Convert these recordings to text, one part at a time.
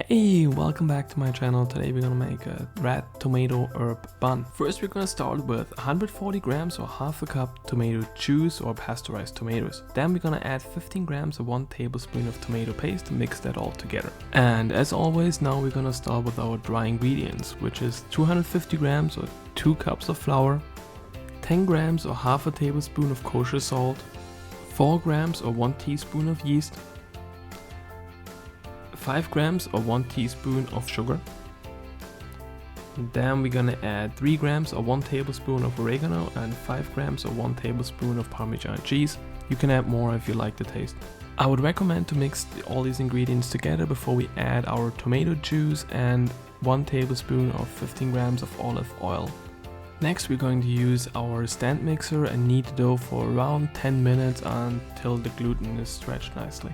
Hey, welcome back to my channel. Today we're gonna make a red tomato herb bun. First we're gonna start with 140 grams or half a cup tomato juice or pasteurized tomatoes. Then we're gonna add 15 grams or 1 tablespoon of tomato paste and mix that all together. And as always, now we're gonna start with our dry ingredients, which is 250 grams or 2 cups of flour, 10 grams or half a tablespoon of kosher salt, 4 grams or 1 teaspoon of yeast, 5 grams or 1 teaspoon of sugar. And then we're gonna add 3 grams or 1 tablespoon of oregano and 5 grams or 1 tablespoon of Parmesan cheese. You can add more if you like the taste. I would recommend to mix all these ingredients together before we add our tomato juice and 1 tablespoon of 15 grams of olive oil. Next we're going to use our stand mixer and knead the dough for around 10 minutes until the gluten is stretched nicely.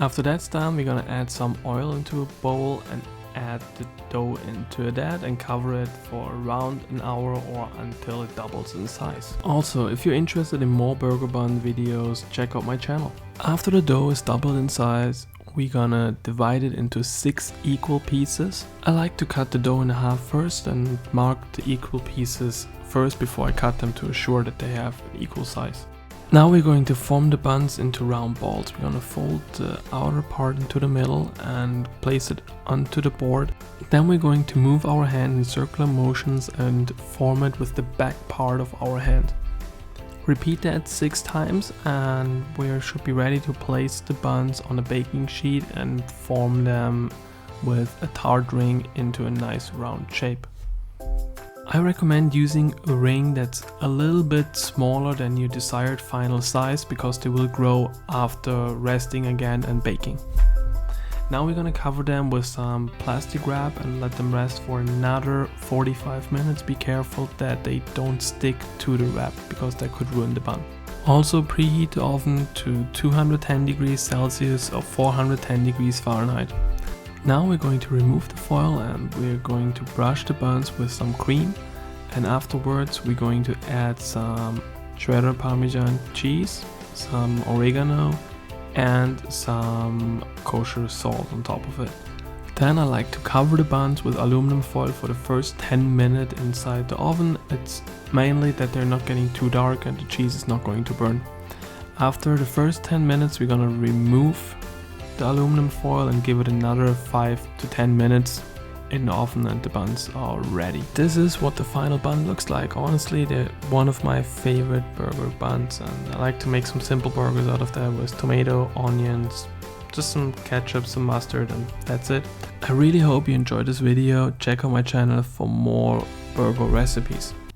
After that's done, we're gonna add some oil into a bowl and add the dough into that and cover it for around an hour or until it doubles in size. Also, if you're interested in more burger bun videos, check out my channel. After the dough is doubled in size, we're gonna divide it into 6 equal pieces. I like to cut the dough in half first and mark the equal pieces first before I cut them to assure that they have an equal size. Now we're going to form the buns into round balls. We're gonna fold the outer part into the middle and place it onto the board. Then we're going to move our hand in circular motions and form it with the back part of our hand. Repeat that 6 times and we should be ready to place the buns on a baking sheet and form them with a tart ring into a nice round shape. I recommend using a ring that's a little bit smaller than your desired final size because they will grow after resting again and baking. Now we're gonna cover them with some plastic wrap and let them rest for another 45 minutes. Be careful that they don't stick to the wrap because that could ruin the bun. Also preheat the oven to 210 degrees Celsius or 410 degrees Fahrenheit. Now we're going to remove the foil and we're going to brush the buns with some cream, and afterwards we're going to add some shredded Parmesan cheese, some oregano and some kosher salt on top of it. Then I like to cover the buns with aluminum foil for the first 10 minutes inside the oven. It's mainly that they're not getting too dark and the cheese is not going to burn. After the first 10 minutes we're gonna remove the aluminum foil and give it another 5 to 10 minutes in the oven and the buns are ready. This is what the final bun looks like. Honestly, they're one of my favorite burger buns and I like to make some simple burgers out of that with tomato, onions, just some ketchup, some mustard, and that's it. I really hope you enjoyed this video. Check out my channel for more burger recipes.